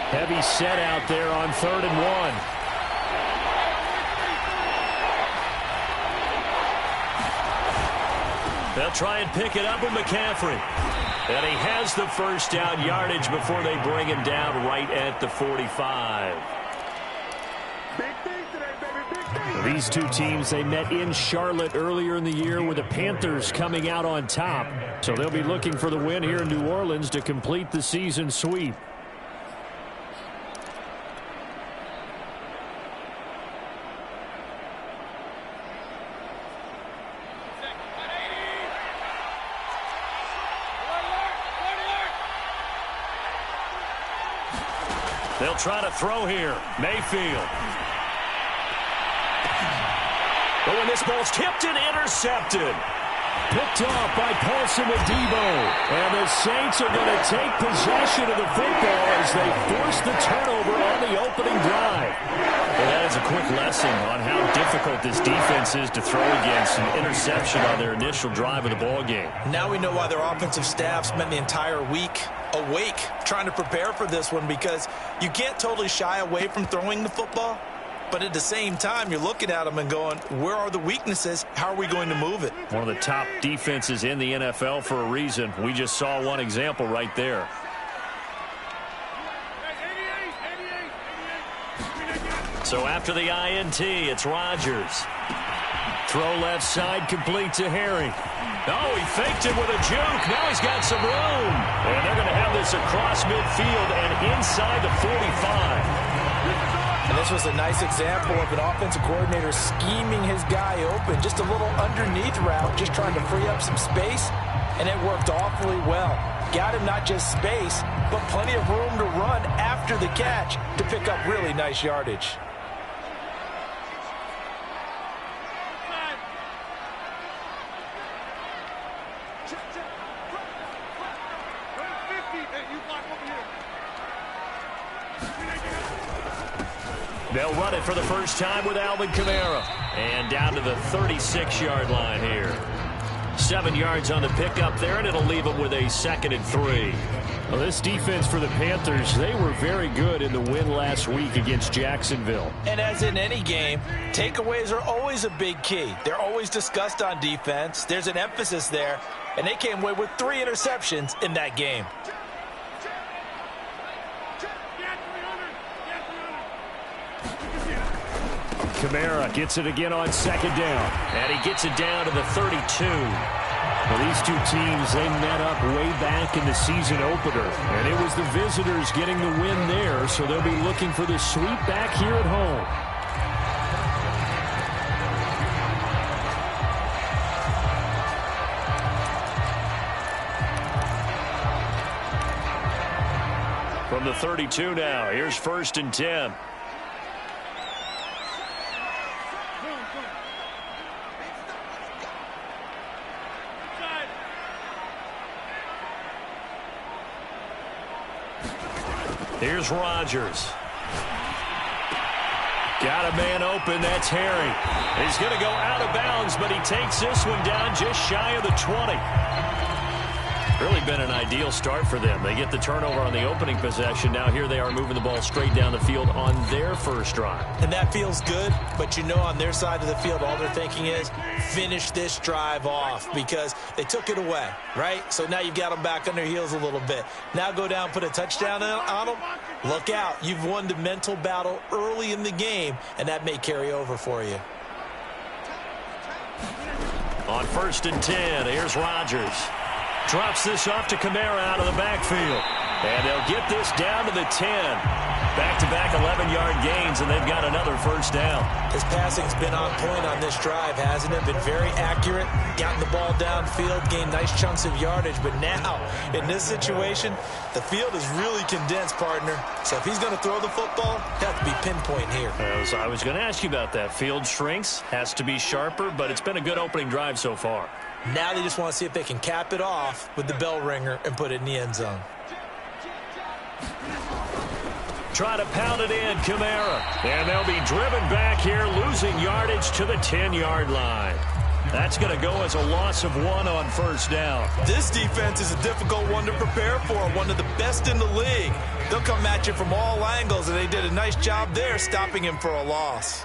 Heavy set out there on 3rd and 1. They'll try and pick it up with McCaffrey. And he has the first down yardage before they bring him down right at the 45. These two teams, they met in Charlotte earlier in the year with the Panthers coming out on top. So they'll be looking for the win here in New Orleans to complete the season sweep. They'll try to throw here. Mayfield. But when this ball's tipped and intercepted. Picked off by Paulson Adebo. And the Saints are going to take possession of the football as they force the turnover on the opening drive. Well, that is a quick lesson on how difficult this defense is to throw against an interception on their initial drive of the ball game. Now we know why their offensive staff spent the entire week awake trying to prepare for this one, because you can't totally shy away from throwing the football. But at the same time, you're looking at them and going, where are the weaknesses? How are we going to move it? One of the top defenses in the NFL for a reason. We just saw one example right there. So after the INT, it's Rodgers. Throw left side, complete to Harry. Oh, he faked it with a juke. Now he's got some room. And they're going to have this across midfield and inside the 45. And this was a nice example of an offensive coordinator scheming his guy open. Just a little underneath route, just trying to free up some space. And it worked awfully well. Got him not just space, but plenty of room to run after the catch to pick up really nice yardage. They'll run it for the first time with Alvin Kamara. And down to the 36-yard line here. 7 yards on the pickup there, and it'll leave them with a 2nd and 3. Well, this defense for the Panthers, they were very good in the win last week against Jacksonville. And as in any game, takeaways are always a big key. They're always discussed on defense. There's an emphasis there, and they came away with 3 interceptions in that game. Kamara gets it again on 2nd down. And he gets it down to the 32. Well, these two teams, they met up way back in the season opener. And it was the visitors getting the win there, so they'll be looking for the sweep back here at home. From the 32 now, here's 1st and 10. Here's Rodgers. Got a man open. That's Harry. He's going to go out of bounds, but he takes this one down just shy of the 20. Really been an ideal start for them. They get the turnover on the opening possession. Now here they are moving the ball straight down the field on their first drive. And that feels good, but you know on their side of the field all they're thinking is finish this drive off because they took it away, right? So now you've got them back on their heels a little bit. Now go down, put a touchdown on them. Look out. You've won the mental battle early in the game, and that may carry over for you. On 1st and 10, here's Rodgers. Drops this off to Kamara out of the backfield. And they'll get this down to the 10. Back-to-back 11-yard gains, and they've got another first down. His passing's been on point on this drive, hasn't it? Been very accurate, gotten the ball downfield, gained nice chunks of yardage. But now, in this situation, the field is really condensed, partner. So if he's going to throw the football, he'll have to be pinpoint here. I was going to ask you about that. Field shrinks, has to be sharper, but it's been a good opening drive so far. Now they just want to see if they can cap it off with the bell ringer and put it in the end zone. Try to pound it in, Kamara. And they'll be driven back here, losing yardage to the 10-yard line. That's going to go as a loss of 1 on first down. This defense is a difficult one to prepare for, one of the best in the league. They'll come at you from all angles, and they did a nice job there stopping him for a loss.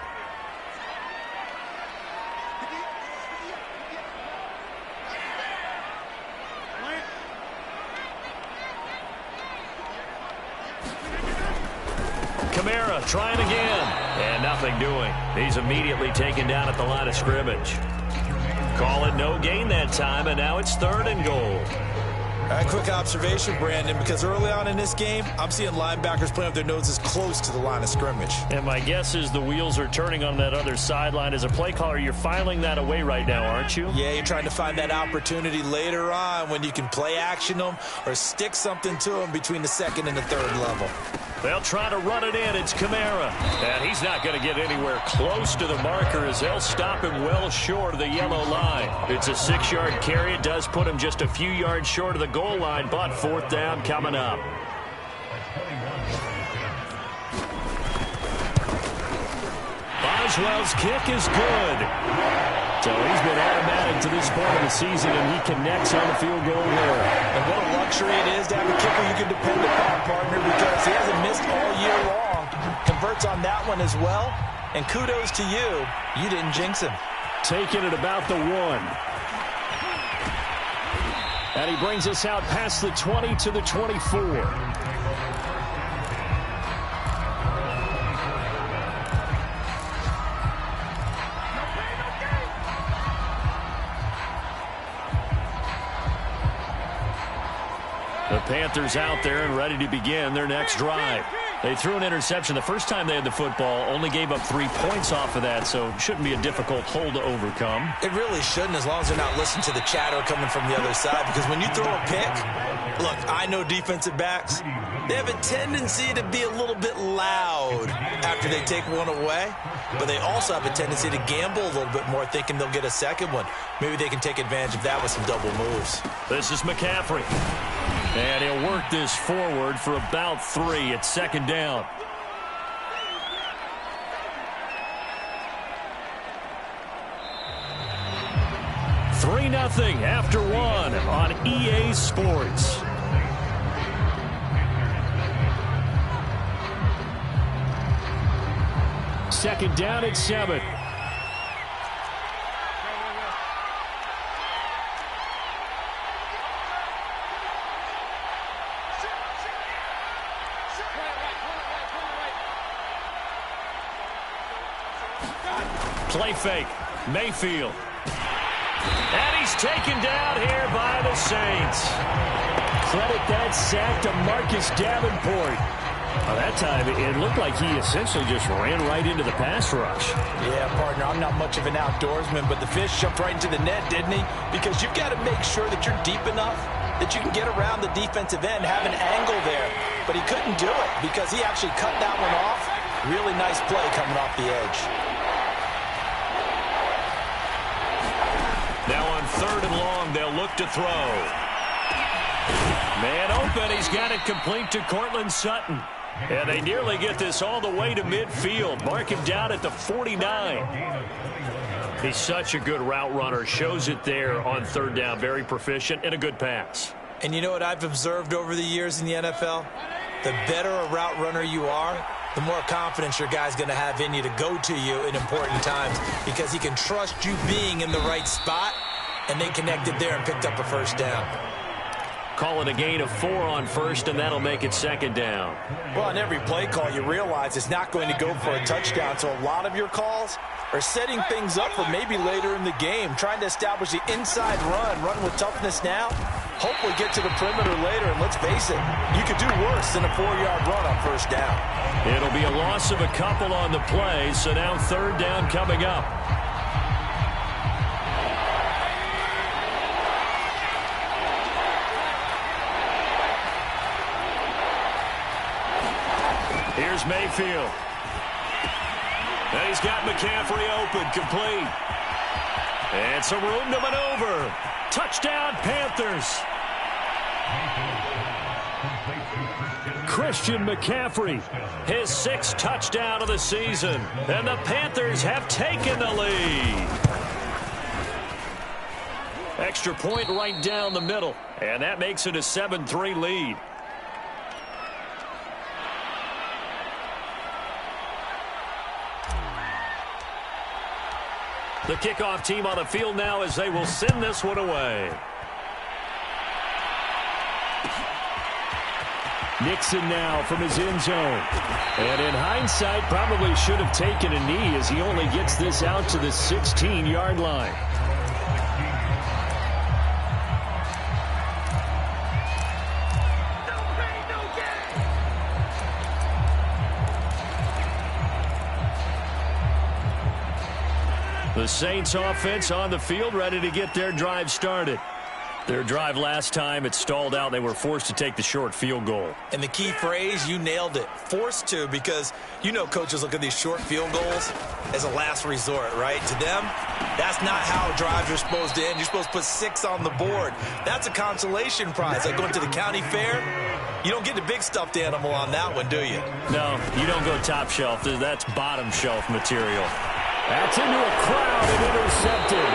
Kamara trying again, and nothing doing. He's immediately taken down at the line of scrimmage. Call it no gain that time, and now it's 3rd and goal. All right, quick observation, Brandon, because early on in this game, I'm seeing linebackers playing with their noses close to the line of scrimmage. And my guess is the wheels are turning on that other sideline. As a play caller, you're filing that away right now, aren't you? Yeah, you're trying to find that opportunity later on when you can play action them or stick something to them between the 2nd and the 3rd level. They'll try to run it in. It's Kamara. And he's not going to get anywhere close to the marker as they'll stop him well short of the yellow line. It's a 6-yard carry. It does put him just a few yards short of the goal line, but 4th down coming up. Boswell's kick is good. So he's been automatic to this point of the season, and he connects on the field goal here. And what a luxury it is to have a kicker you can depend upon, partner, because he hasn't missed all year long. Converts on that one as well. And kudos to you. You didn't jinx him. Taking it about the 1. And he brings us out past the 20 to the 24. The Panthers out there and ready to begin their next drive. They threw an interception the first time they had the football, only gave up 3 points off of that, so shouldn't be a difficult hole to overcome. It really shouldn't, as long as they're not listening to the chatter coming from the other side, because when you throw a pick, look, I know defensive backs, they have a tendency to be a little bit loud after they take one away, but they also have a tendency to gamble a little bit more, thinking they'll get a second one. Maybe they can take advantage of that with some double moves. This is McCaffrey. And he'll work this forward for about 3. It's 2nd down. Three 0 after 1 on EA Sports. Second down at 7. Play fake. Mayfield. And he's taken down here by the Saints. Credit that sack to Marcus Davenport. Well, that time, it looked like he essentially just ran right into the pass rush. Yeah, partner, I'm not much of an outdoorsman, but the fish jumped right into the net, didn't he? Because you've got to make sure that you're deep enough that you can get around the defensive end, have an angle there. But he couldn't do it because he actually cut that one off. Really nice play coming off the edge. Now on 3rd and long, they'll look to throw. Man open, he's got it complete to Cortland Sutton. And they nearly get this all the way to midfield. Mark him down at the 49. He's such a good route runner. Shows it there on 3rd down. Very proficient and a good pass. And you know what I've observed over the years in the NFL? The better a route runner you are, the more confidence your guy's going to have in you to go to you in important times because he can trust you being in the right spot, and they connected there and picked up a 1st down. Call it a gain of 4 on 1st, and that'll make it 2nd down. Well, on every play call, you realize it's not going to go for a touchdown, so a lot of your calls are setting things up for maybe later in the game, trying to establish the inside run with toughness now, hopefully get to the perimeter later, and let's face it, you could do worse than a 4-yard run on 1st down. It'll be a loss of a couple on the play, so now 3rd down coming up. Here's Mayfield. And he's got McCaffrey open, complete. And some room to maneuver. Touchdown, Panthers. Christian McCaffrey, his 6th touchdown of the season. And the Panthers have taken the lead. extra point right down the middle. And that makes it a 7-3 lead. The kickoff team on the field now as they will send this one away. Nixon now from his end zone. And in hindsight, probably should have taken a knee as he only gets this out to the 16-yard line. The Saints offense on the field, ready to get their drive started. Their drive last time, it stalled out. They were forced to take the short field goal. And the key phrase, you nailed it, forced to, because you know coaches look at these short field goals as a last resort, right? To them, that's not how drives are supposed to end. You're supposed to put 6 on the board. That's a consolation prize. Like going to the county fair, you don't get the big stuffed animal on that one, do you? No, you don't go top shelf. That's bottom shelf material. That's into a crowd and intercepted.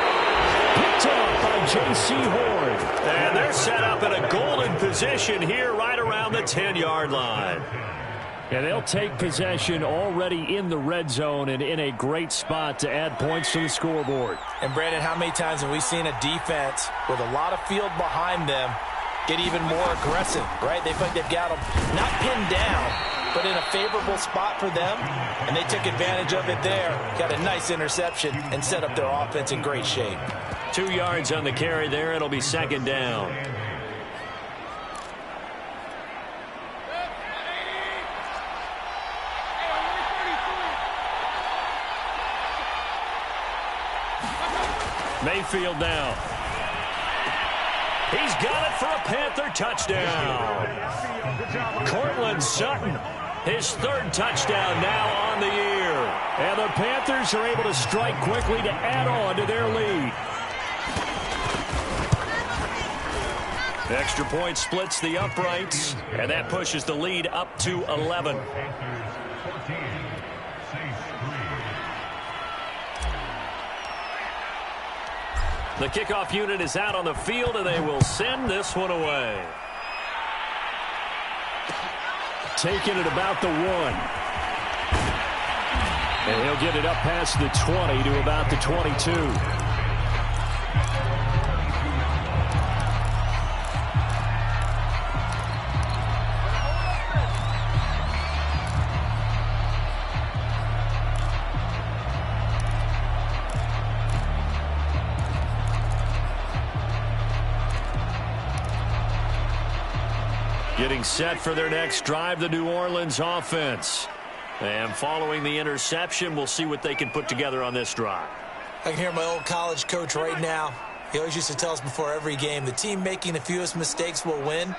Picked off by J.C. Horn. And they're set up in a golden position here right around the 10-yard line. And they'll take possession already in the red zone and in a great spot to add points to the scoreboard. And, Brandon, how many times have we seen a defense with a lot of field behind them get even more aggressive, right? They think they've got them not pinned down, but in a favorable spot for them, and they took advantage of it there. Got a nice interception and set up their offense in great shape. 2 yards on the carry there. It'll be second down. Mayfield now. He's got it for a Panther touchdown. Cortland Sutton, his 3rd touchdown now on the year. And the Panthers are able to strike quickly to add on to their lead. The extra point splits the uprights, and that pushes the lead up to 11. The kickoff unit is out on the field, and they will send this one away. Taking it about the 1. And he'll get it up past the 20 to about the 22. Getting set for their next drive, the New Orleans offense. And following the interception, we'll see what they can put together on this drive. I can hear my old college coach right now. He always used to tell us before every game, the team making the fewest mistakes will win.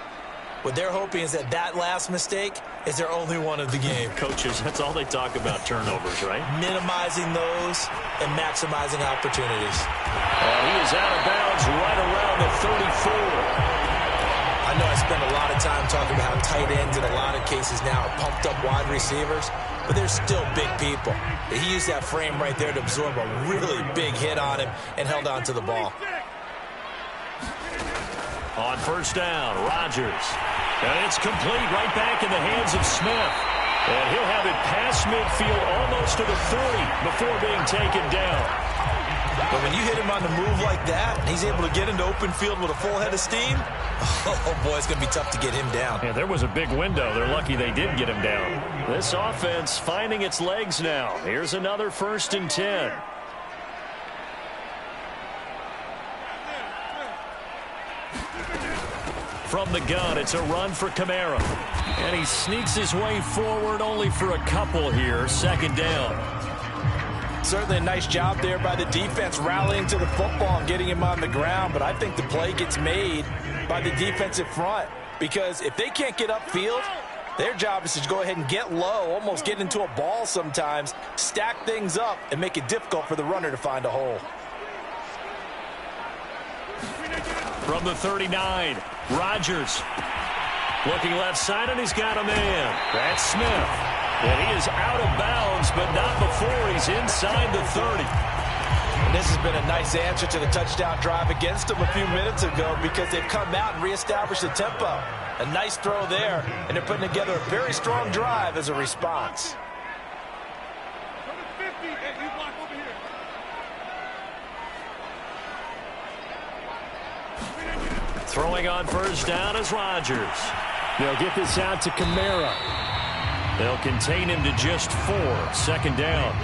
What they're hoping is that last mistake is their only one of the game. Coaches, that's all they talk about, turnovers, right? Minimizing those and maximizing opportunities. And he is out of bounds right around the 34. I know I spend a lot of time talking about how tight ends in a lot of cases now are pumped up wide receivers, but they're still big people. He used that frame right there to absorb a really big hit on him and held on to the ball. On first down, Rodgers. And it's complete right back in the hands of Smith. And he'll have it past midfield almost to the 40 before being taken down. But when you hit him on the move like that, he's able to get into open field with a full head of steam, oh boy, it's going to be tough to get him down. Yeah, there was a big window. They're lucky they did get him down. This offense finding its legs now. Here's another 1st and 10. From the gun, it's a run for Kamara. And he sneaks his way forward only for a couple here. 2nd down. Certainly a nice job there by the defense rallying to the football and getting him on the ground, but I think the play gets made by the defensive front because if they can't get upfield, their job is to go ahead and get low, almost get into a ball sometimes, stack things up, and make it difficult for the runner to find a hole. From the 39, Rodgers looking left side, and he's got a man. That's Smith. And he is out of bounds, but not before he's inside the 30. And this has been a nice answer to the touchdown drive against them a few minutes ago because they've come out and reestablished the tempo. A nice throw there, and they're putting together a very strong drive as a response. Throwing on first down is Rodgers. They'll get this out to Kamara. They'll contain him to just 4. 2nd down.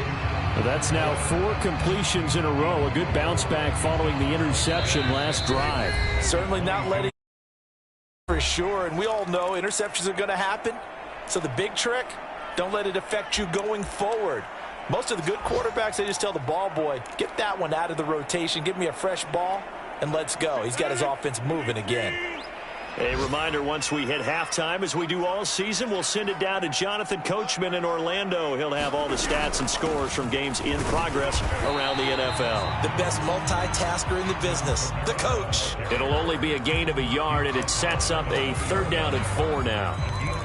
That's now 4 completions in a row. A good bounce back following the interception last drive. Certainly not letting for sure, and we all know interceptions are going to happen. So the big trick, don't let it affect you going forward. Most of the good quarterbacks, they just tell the ball boy, get that one out of the rotation, give me a fresh ball, and let's go. He's got his offense moving again. A reminder, once we hit halftime, as we do all season, we'll send it down to Jonathan Coachman in Orlando. He'll have all the stats and scores from games in progress around the NFL. The best multitasker in the business, the coach. It'll only be a gain of a yard, and it sets up a 3rd down and 4 now.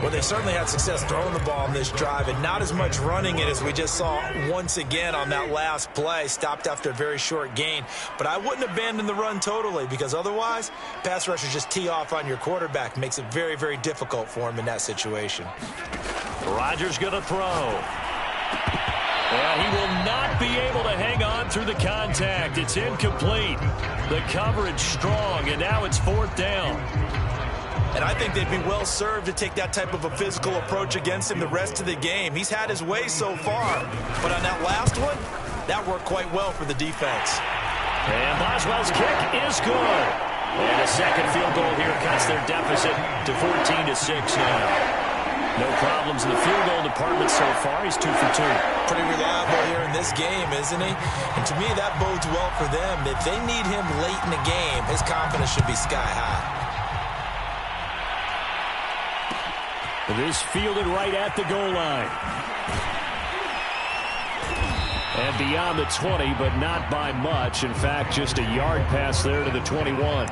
Well, they certainly had success throwing the ball on this drive and not as much running it as we just saw once again on that last play. Stopped after a very short gain. But I wouldn't abandon the run totally because otherwise, pass rushers just tee off on your quarterback. Makes it very, very difficult for him in that situation. Rodgers going to throw. Well, he will not be able to hang on through the contact. It's incomplete. The coverage strong, and now it's 4th down. And I think they'd be well served to take that type of a physical approach against him the rest of the game. He's had his way so far. But on that last one, that worked quite well for the defense. And Boswell's kick is good. And a second field goal here cuts their deficit to 14-6 now. No problems in the field goal department so far. He's 2 for 2. Pretty reliable here in this game, isn't he? And to me, that bodes well for them. If they need him late in the game, his confidence should be sky high. This fielded right at the goal line. And beyond the 20, but not by much. In fact, just a yard pass there to the 21.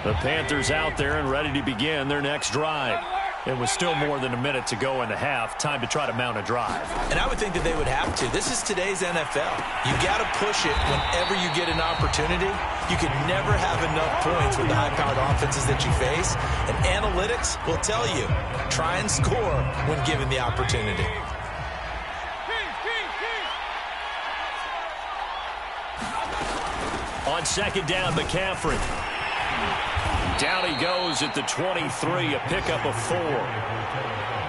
The Panthers out there and ready to begin their next drive. It was still more than a minute to go in the half. Time to try to mount a drive. And I would think that they would have to. This is today's NFL. You got to push it whenever you get an opportunity. You can never have enough points with the high-powered offenses that you face. And analytics will tell you, try and score when given the opportunity. On 2nd down, McCaffrey. Down he goes at the 23, a pickup of 4.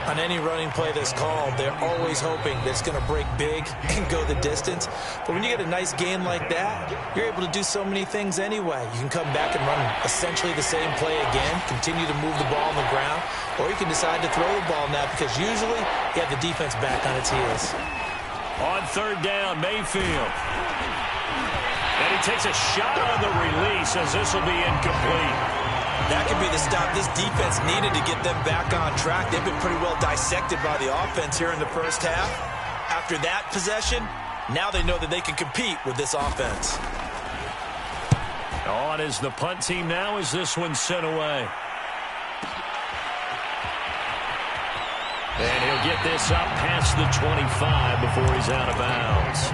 On any running play that's called, they're always hoping that it's going to break big and go the distance. But when you get a nice gain like that, you're able to do so many things anyway. You can come back and run essentially the same play again, continue to move the ball on the ground, or you can decide to throw the ball now because usually you have the defense back on its heels. On 3rd down, Mayfield. And he takes a shot on the release as this will be incomplete. That could be the stop this defense needed to get them back on track. They've been pretty well dissected by the offense here in the first half. After that possession, now they know that they can compete with this offense. On is the punt team now as this one's sent away. And he'll get this up past the 25 before he's out of bounds.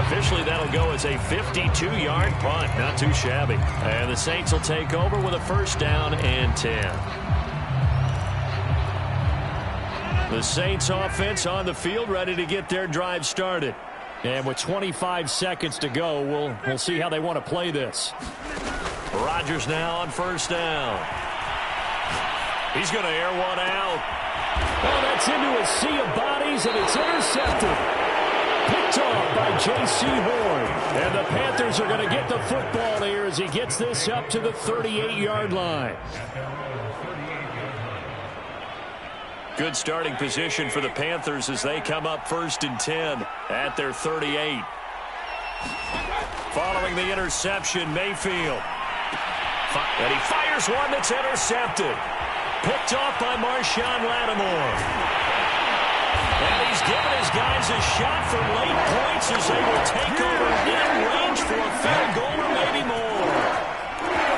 Officially, that'll go as a 52-yard punt. Not too shabby. And the Saints will take over with a 1st down and 10. The Saints offense on the field ready to get their drive started. And with 25 seconds to go, we'll see how they want to play this. Rodgers now on 1st down. He's going to air one out. Oh, that's into a sea of bodies, and it's intercepted. Picked off by J.C. Horn. And the Panthers are going to get the football here as he gets this up to the 38-yard line. Good starting position for the Panthers as they come up 1st and 10 at their 38. Following the interception, Mayfield. And he fires one that's intercepted. Picked off by Marshawn Lattimore. And he's given his guys a shot for late points as they will take over in range for a field goal or maybe more.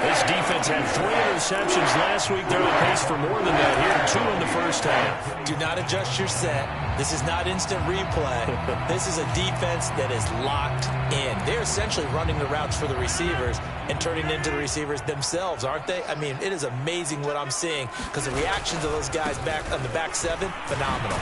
This defense Saints had 3 interceptions last week. They're on pace for more than that here. 2 in the first half. Do not adjust your set. This is not instant replay. This is a defense that is locked in. They're essentially running the routes for the receivers and turning into the receivers themselves, aren't they? I mean, it is amazing what I'm seeing because the reactions of those guys back on the back 7, phenomenal.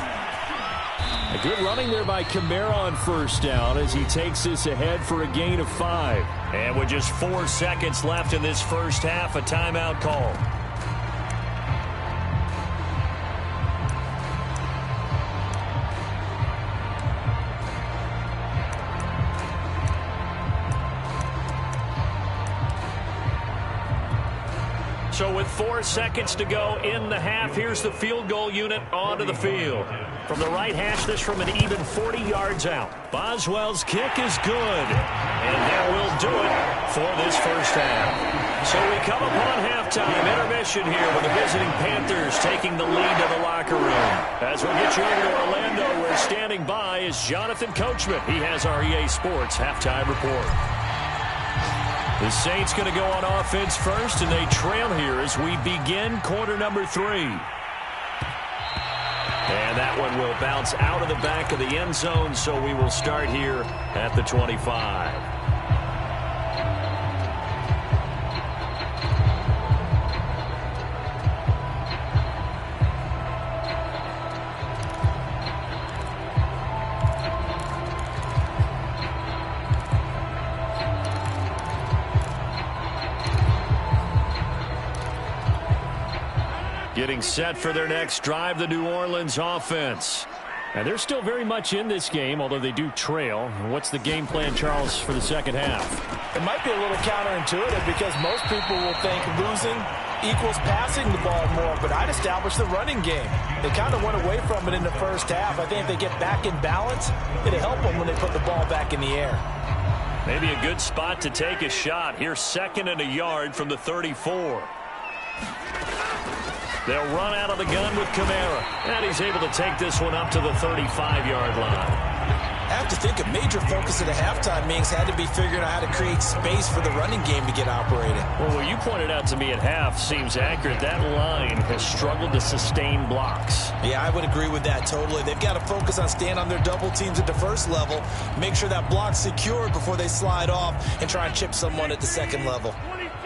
A good running there by Kamara on first down as he takes this ahead for a gain of 5. And with just 4 seconds left in this first half, a timeout call. So with 4 seconds to go in the half, here's the field goal unit onto the field. From the right hash, this from an even 40 yards out. Boswell's kick is good. And that will do it for this first half. So we come upon halftime intermission here with the visiting Panthers taking the lead to the locker room. As we get you over to Orlando, where standing by is Jonathan Coachman. He has our EA Sports halftime report. The Saints going to go on offense first, and they trail here as we begin quarter number 3. And that one will bounce out of the back of the end zone, so we will start here at the 25. Getting set for their next drive, the New Orleans offense. And they're still very much in this game, although they do trail. What's the game plan, Charles, for the second half? It might be a little counterintuitive because most people will think losing equals passing the ball more, but I'd establish the running game. They kind of went away from it in the first half. I think if they get back in balance, it'll help them when they put the ball back in the air. Maybe a good spot to take a shot. Here's 2nd and a yard from the 34. They'll run out of the gun with Kamara. And he's able to take this one up to the 35-yard line. I have to think a major focus at the halftime meetings had to be figuring out how to create space for the running game to get operating. Well, what you pointed out to me at half seems accurate. That line has struggled to sustain blocks. Yeah, I would agree with that totally. They've got to focus on staying on their double teams at the first level, make sure that block's secured before they slide off and try and chip someone at the second level.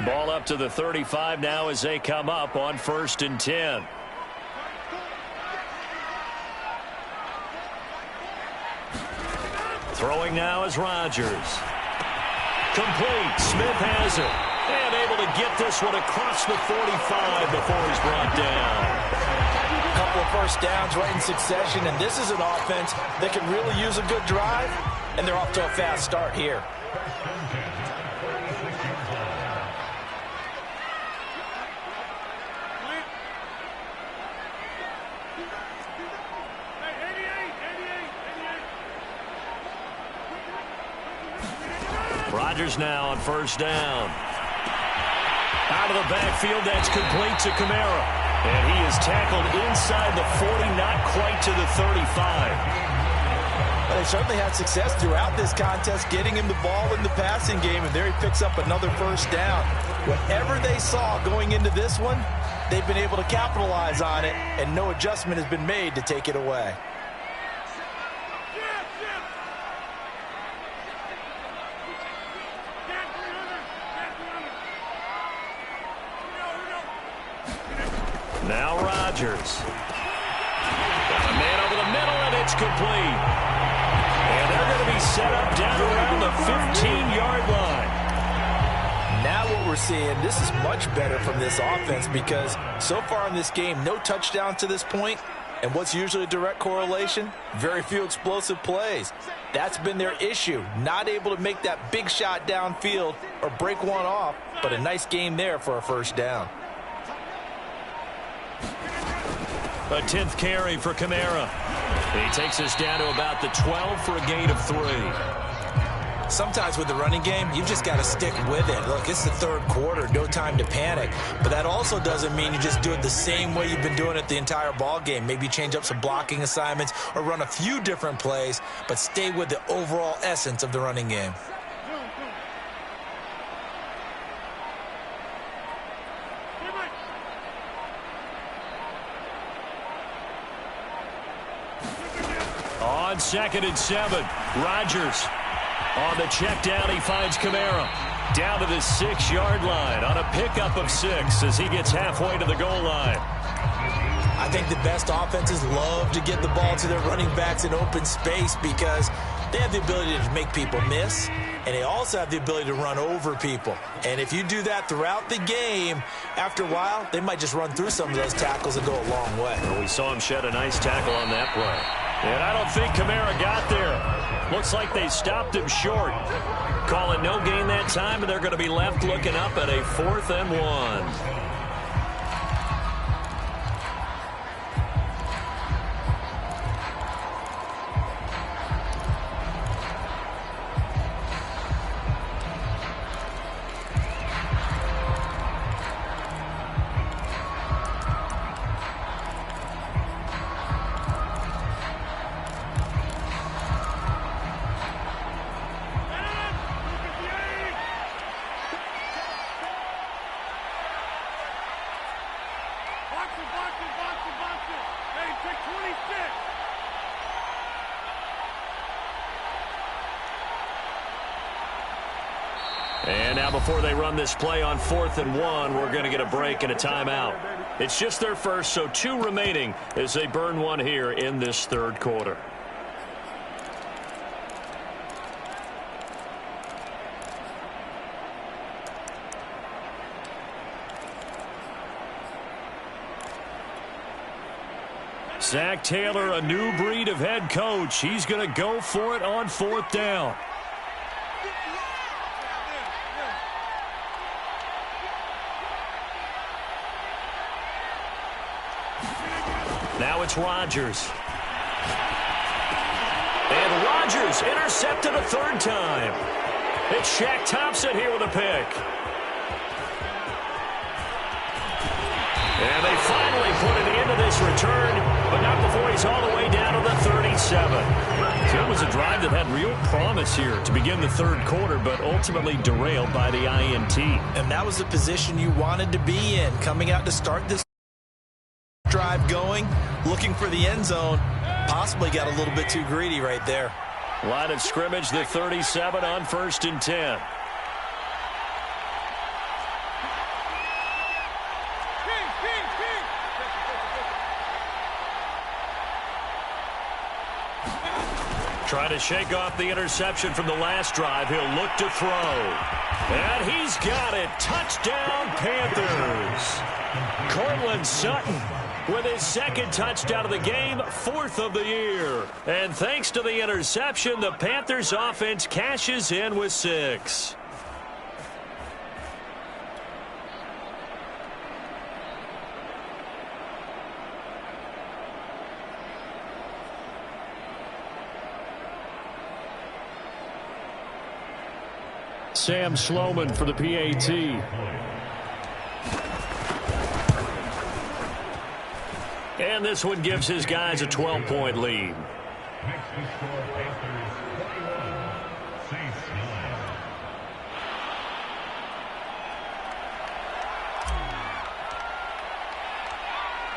Ball up to the 35 now as they come up on 1st and 10. Throwing now is Rodgers. Complete. Smith has it. And able to get this one across the 45 before he's brought down. A couple of first downs right in succession, and this is an offense that can really use a good drive, and they're off to a fast start here. Rodgers now on 1st down. Out of the backfield, that's complete to Kamara. And he is tackled inside the 40, not quite to the 35. Well, they certainly had success throughout this contest, getting him the ball in the passing game, and there he picks up another first down. Whatever they saw going into this one, they've been able to capitalize on it, and no adjustment has been made to take it away. Now Rodgers. Got a man over the middle, and it's complete. And they're going to be set up down around the 15-yard line. Now what we're seeing, this is much better from this offense because so far in this game, no touchdown to this point. And what's usually a direct correlation? Very few explosive plays. That's been their issue. Not able to make that big shot downfield or break one off, but a nice game there for a first down. A 10th carry for Kamara. He takes us down to about the 12 for a gain of 3. Sometimes with the running game, you've just got to stick with it. Look, it's the third quarter, no time to panic. But that also doesn't mean you just do it the same way you've been doing it the entire ball game. Maybe change up some blocking assignments or run a few different plays, but stay with the overall essence of the running game. 2nd and 7. Rodgers on the check down. He finds Kamara down to the 6-yard line on a pickup of 6 as he gets halfway to the goal line. I think the best offenses love to get the ball to their running backs in open space because they have the ability to make people miss, and they also have the ability to run over people. And if you do that throughout the game, after a while, they might just run through some of those tackles and go a long way. Well, we saw him shed a nice tackle on that play. And I don't think Kamara got there. Looks like they stopped him short. Calling no gain that time, and they're going to be left looking up at a 4th and 1. And now before they run this play on 4th and 1, we're going to get a break and a timeout. It's just their first, so 2 remaining as they burn one here in this 3rd quarter. Zach Taylor, a new breed of head coach. He's going to go for it on 4th down. Now it's Rodgers. And Rodgers intercepted a 3rd time. It's Shaq Thompson here with a pick. And they finally put it into this return, but not before he's all the way down to the 37. So it was a drive that had real promise here to begin the 3rd quarter, but ultimately derailed by the INT. And that was the position you wanted to be in, coming out to start this drive going, looking for the end zone. Possibly got a little bit too greedy right there. Line of scrimmage, the 37 on 1st and 10. Trying to shake off the interception from the last drive. He'll look to throw. And he's got it. Touchdown, Panthers. Cortland Sutton with his 2nd touchdown of the game, 4th of the year. And thanks to the interception, the Panthers offense cashes in with 6. Sam Sloman for the PAT. And this one gives his guys a 12-point lead.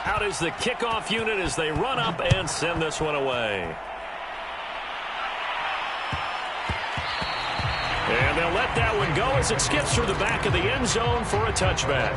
Out is the kickoff unit as they run up and send this one away. And they'll let that one go as it skips through the back of the end zone for a touchback.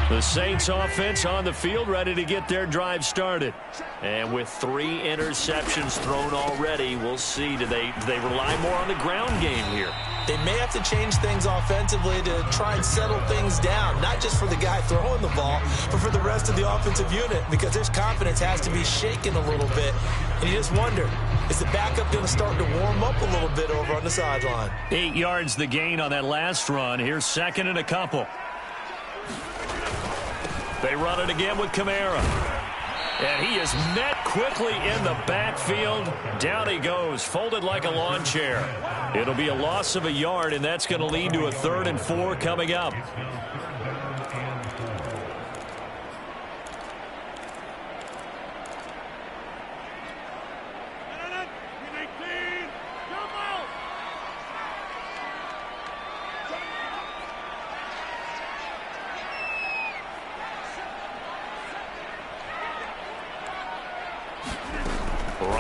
The Saints offense on the field ready to get their drive started. And with 3 interceptions thrown already, we'll see. Do they rely more on the ground game here? They may have to change things offensively to try and settle things down, not just for the guy throwing the ball, but for the rest of the offensive unit, because their confidence has to be shaken a little bit. And you just wonder, is the backup going to start to warm up a little bit over on the sideline? 8 yards the gain on that last run. Here's 2nd and a couple. They run it again with Kamara. And he is met quickly in the backfield. Down he goes, folded like a lawn chair. It'll be a loss of a yard, and that's going to lead to a 3rd and 4 coming up.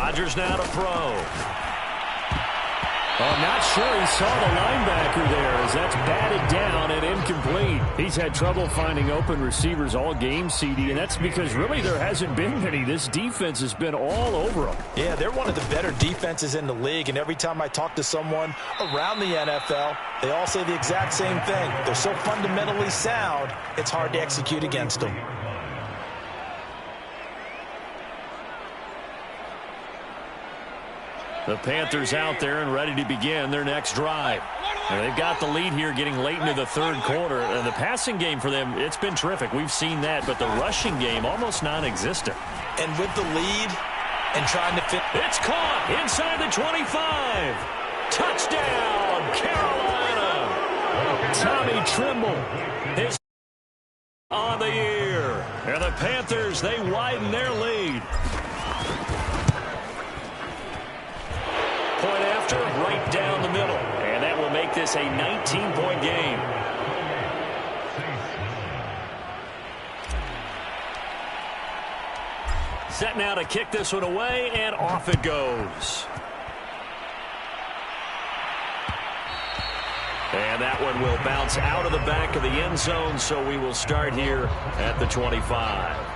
Rodgers now to throw. I'm not sure he saw the linebacker there as that's batted down and incomplete. He's had trouble finding open receivers all game, CD, and that's because really there hasn't been many. This defense has been all over them. Yeah, they're one of the better defenses in the league, and every time I talk to someone around the NFL, they all say the exact same thing. They're so fundamentally sound, it's hard to execute against them. The Panthers out there and ready to begin their next drive. And they've got the lead here getting late into the third quarter. And the passing game for them, it's been terrific. We've seen that, but the rushing game almost non-existent. And with the lead and trying to fit. It's caught inside the 25. Touchdown, Carolina. Tommy Trimble is on the year. And the Panthers, they widen their lead. Point after, right down the middle. And that will make this a 19-point game. Set now to kick this one away, and off it goes. And that one will bounce out of the back of the end zone, so we will start here at the 25.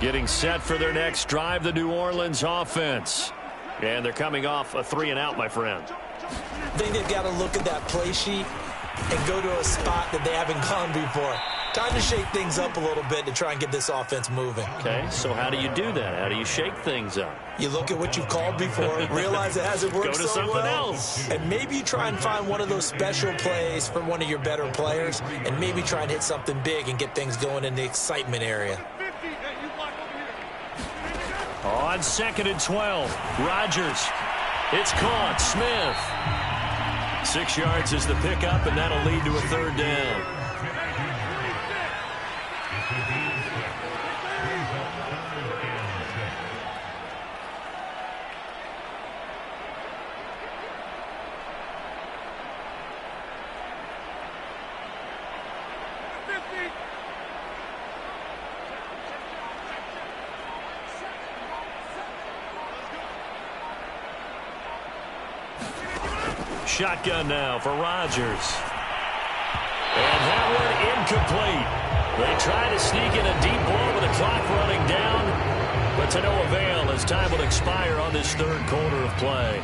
Getting set for their next drive, the New Orleans offense. And they're coming off a 3-and-out, my friend. I think they've got to look at that play sheet and go to a spot that they haven't gone before. Time to shake things up a little bit to try and get this offense moving. Okay, so how do you do that? How do you shake things up? You look at what you've called before, realize it hasn't worked Go to so something well, else. and maybe you try and find one of those special plays for one of your better players, and maybe try and hit something big and get things going in the excitement area. On 2nd and 12, Rodgers. It's caught. Smith. 6 yards is the pickup, and that'll lead to a third down. Shotgun now for Rodgers. And that one incomplete. They try to sneak in a deep ball with the clock running down, but to no avail as time will expire on this third quarter of play.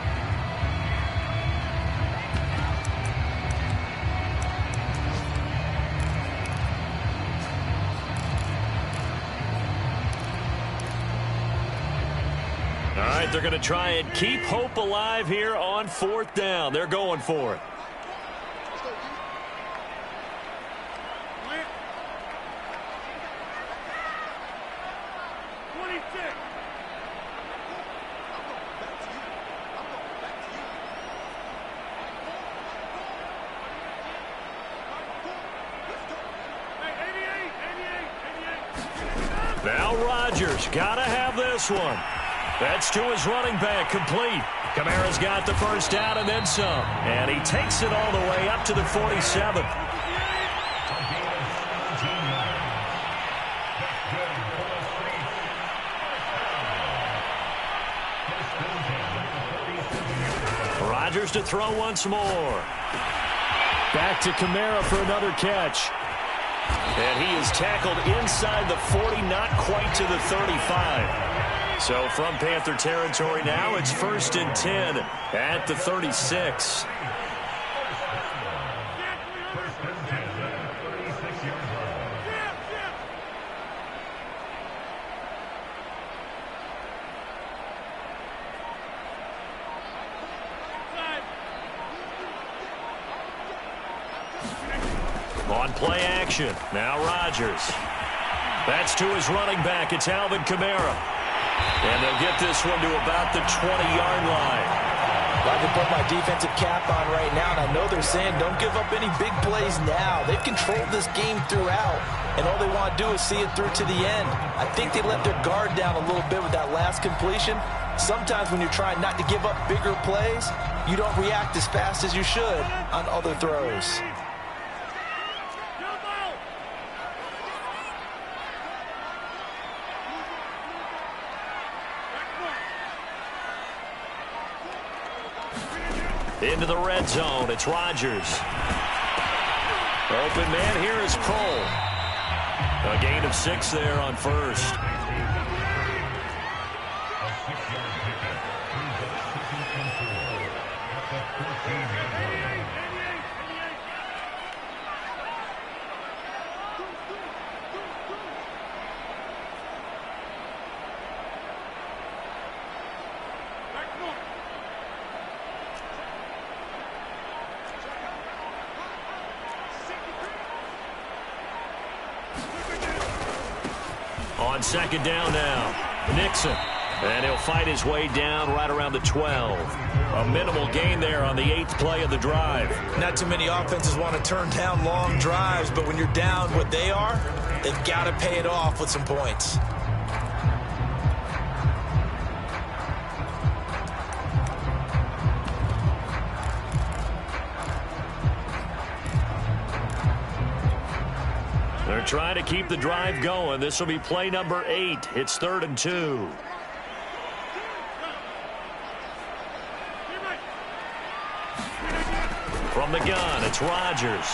All right, they're going to try and keep hope alive here on 4th down. They're going for it. Now Rodgers got to have this one. That's to his running back, complete. Kamara's got the first down and then some. And he takes it all the way up to the 47. Rodgers to throw once more. Back to Kamara for another catch. And he is tackled inside the 40, not quite to the 35. So from Panther territory now, it's 1st and 10 at the 36. On play action, now Rodgers. That's to his running back. It's Alvin Kamara. And they'll get this one to about the 20-yard line. I can put my defensive cap on right now, and I know they're saying don't give up any big plays now. They've controlled this game throughout, and all they want to do is see it through to the end. I think they let their guard down a little bit with that last completion. Sometimes when you're trying not to give up bigger plays, you don't react as fast as you should on other throws. Into the red zone, it's Rodgers. Open man here is Cole. A gain of 6 there on first. On second down now, Nixon. And he'll fight his way down right around the 12. A minimal gain there on the 8th play of the drive. Not too many offenses want to turn down long drives, but when you're down what they are, they've got to pay it off with some points. They're trying to keep the drive going. This will be play number 8. It's 3rd and 2. From the gun, it's Rodgers.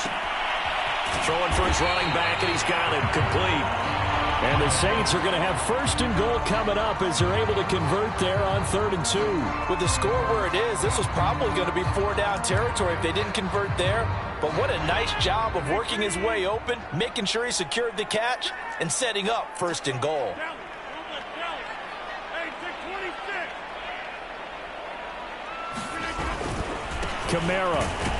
Throwing for his running back, and he's got it complete. And the Saints are going to have 1st and goal coming up as they're able to convert there on 3rd and 2. With the score where it is, this was probably going to be 4-down territory if they didn't convert there. But what a nice job of working his way open, making sure he secured the catch, and setting up 1st and goal. Kamara.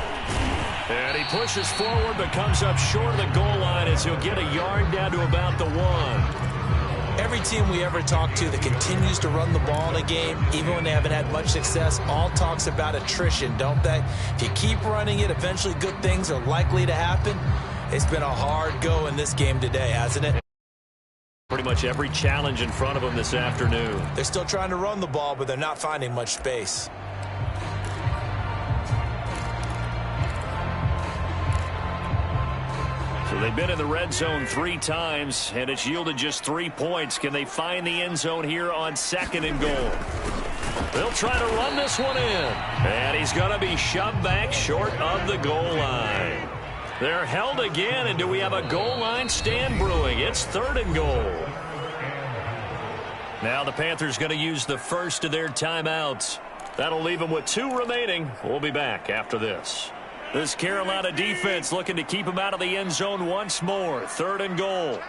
And he pushes forward but comes up short of the goal line as he'll get a yard down to about the 1. Every team we ever talk to that continues to run the ball in a game, even when they haven't had much success, all talks about attrition, don't they? If you keep running it, eventually good things are likely to happen. It's been a hard go in this game today, hasn't it? Pretty much every challenge in front of them this afternoon. They're still trying to run the ball, but they're not finding much space. So they've been in the red zone 3 times, and it's yielded just 3 points. Can they find the end zone here on 2nd and goal? They'll try to run this one in. And he's going to be shoved back short of the goal line. They're held again, and do we have a goal line stand brewing? It's 3rd and goal. Now the Panthers going to use the first of their timeouts. That'll leave them with 2 remaining. We'll be back after this. This Carolina defense looking to keep him out of the end zone once more. 3rd and goal.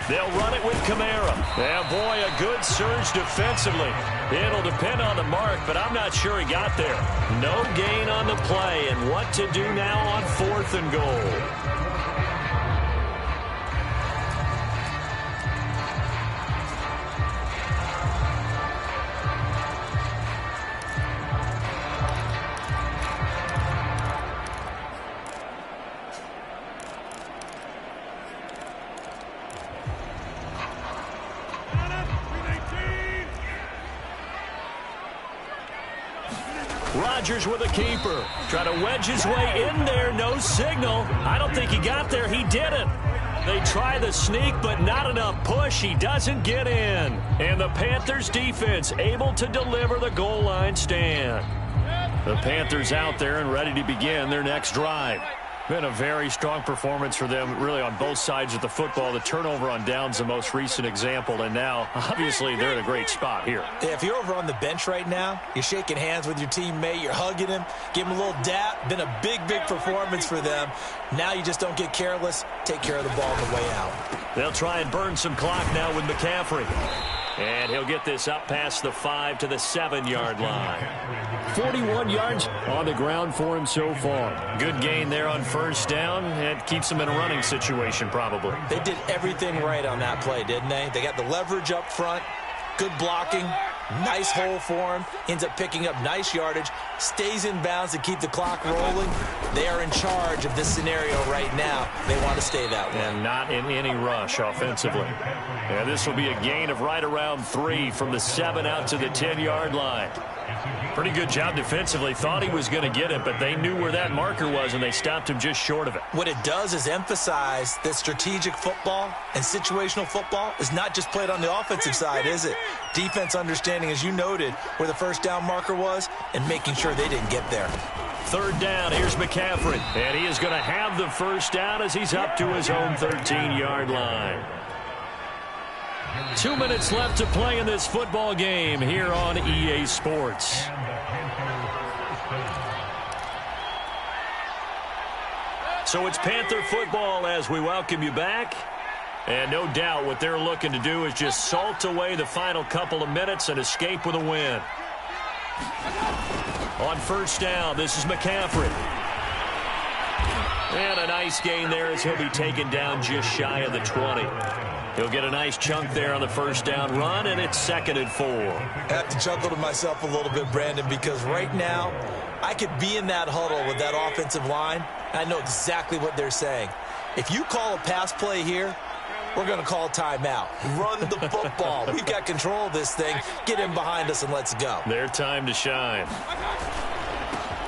They'll run it with Kamara. Yeah, boy, a good surge defensively. It'll depend on the mark, but I'm not sure he got there. No gain on the play, and what to do now on 4th and goal. Rodgers with a keeper. Try to wedge his way in there. No signal. I don't think he got there. He didn't. They try the sneak, but not enough push. He doesn't get in. And the Panthers defense able to deliver the goal line stand. The Panthers out there and ready to begin their next drive. Been a very strong performance for them, really, on both sides of the football. The turnover on downs, the most recent example, and now, obviously, they're in a great spot here. Yeah, if you're over on the bench right now, you're shaking hands with your teammate, you're hugging him, give him a little dap. Been a big, big performance for them. Now you just don't get careless. Take care of the ball on the way out. They'll try and burn some clock now with McCaffrey. And he'll get this up past the 5 to the 7-yard line. 41 yards on the ground for him so far. Good gain there on 1st down. It keeps him in a running situation probably. They did everything right on that play, didn't they? They got the leverage up front, good blocking, Nice hole for him. Ends up picking up nice yardage. Stays in bounds to keep the clock rolling. They are in charge of this scenario right now. They want to stay that way. And not in any rush offensively. And this will be a gain of right around 3 from the 7 out to the 10-yard line. Pretty good job defensively. Thought he was going to get it, but they knew where that marker was, and they stopped him just short of it. What it does is emphasize that strategic football and situational football is not just played on the offensive side, is it? Defense understanding, as you noted, where the first down marker was and making sure they didn't get there. 3rd down, here's McCaffrey. And he is going to have the first down as he's up to his own 13-yard line. 2 minutes left to play in this football game here on EA Sports. So it's Panther football as we welcome you back. And no doubt what they're looking to do is just salt away the final couple of minutes and escape with a win. On 1st down, this is McCaffrey. And a nice gain there as he'll be taken down just shy of the 20. He'll get a nice chunk there on the 1st down run, and it's 2nd and 4. I have to chuckle to myself a little bit, Brandon, because right now I could be in that huddle with that offensive line. I know exactly what they're saying. If you call a pass play here, we're going to call timeout. Run the football. We've got control of this thing. Get in behind us and let's go. Their time to shine.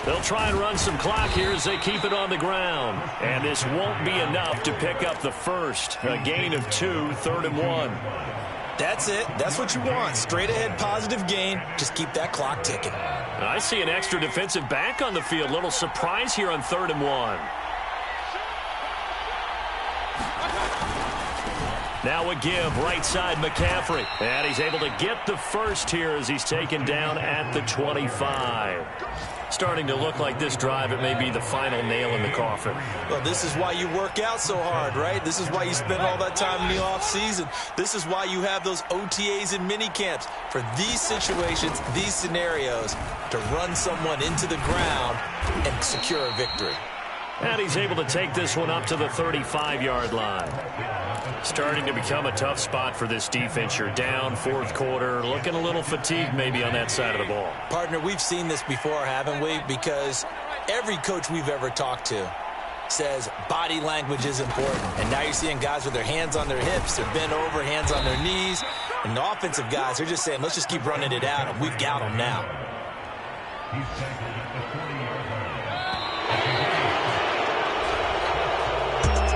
They'll try and run some clock here as they keep it on the ground. And this won't be enough to pick up the first. A gain of 2, 3rd and 1. That's it. That's what you want. Straight ahead positive gain. Just keep that clock ticking. I see an extra defensive back on the field. Little surprise here on 3rd and 1. Now a give, right side McCaffrey. And he's able to get the first here as he's taken down at the 25. Starting to look like this drive, it may be the final nail in the coffin. Well, this is why you work out so hard, right? This is why you spend all that time in the offseason. This is why you have those OTAs and mini camps for these situations, these scenarios, to run someone into the ground and secure a victory. And he's able to take this one up to the 35-yard line. Starting to become a tough spot for this defense. You're down 4th quarter, looking a little fatigued maybe on that side of the ball. Partner, we've seen this before, haven't we? Because every coach we've ever talked to says body language is important. And now you're seeing guys with their hands on their hips, they're bent over, hands on their knees. And the offensive guys are just saying, let's just keep running it out, and we've got them now.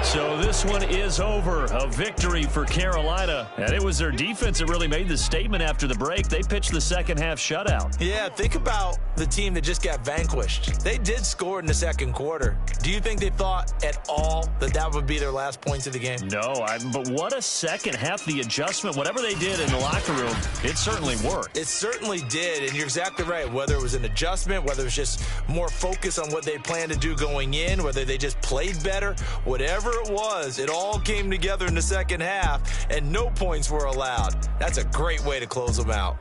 So this one is over. A victory for Carolina. And it was their defense that really made the statement after the break. They pitched the second-half shutout. Yeah, think about the team that just got vanquished. They did score in the 2nd quarter. Do you think they thought at all that that would be their last points of the game? No, but what a second half. The adjustment, whatever they did in the locker room, it certainly worked. It certainly did, and you're exactly right. Whether it was an adjustment, whether it was just more focus on what they planned to do going in, whether they just played better, whatever it was, it all came together in the 2nd half, and no points were allowed. That's a great way to close them out.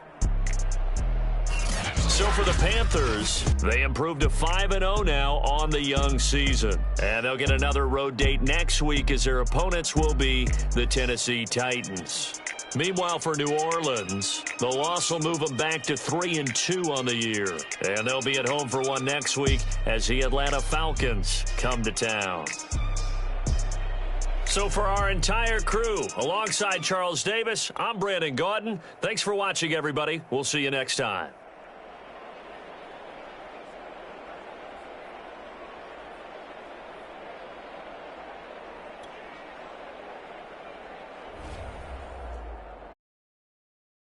So for the Panthers, they improved to 5-0 now on the young season. And they'll get another road date next week as their opponents will be the Tennessee Titans. Meanwhile, for New Orleans, the loss will move them back to 3-2 on the year. And they'll be at home for one next week as the Atlanta Falcons come to town. So for our entire crew, alongside Charles Davis, I'm Brandon Gaudin. Thanks for watching, everybody. We'll see you next time.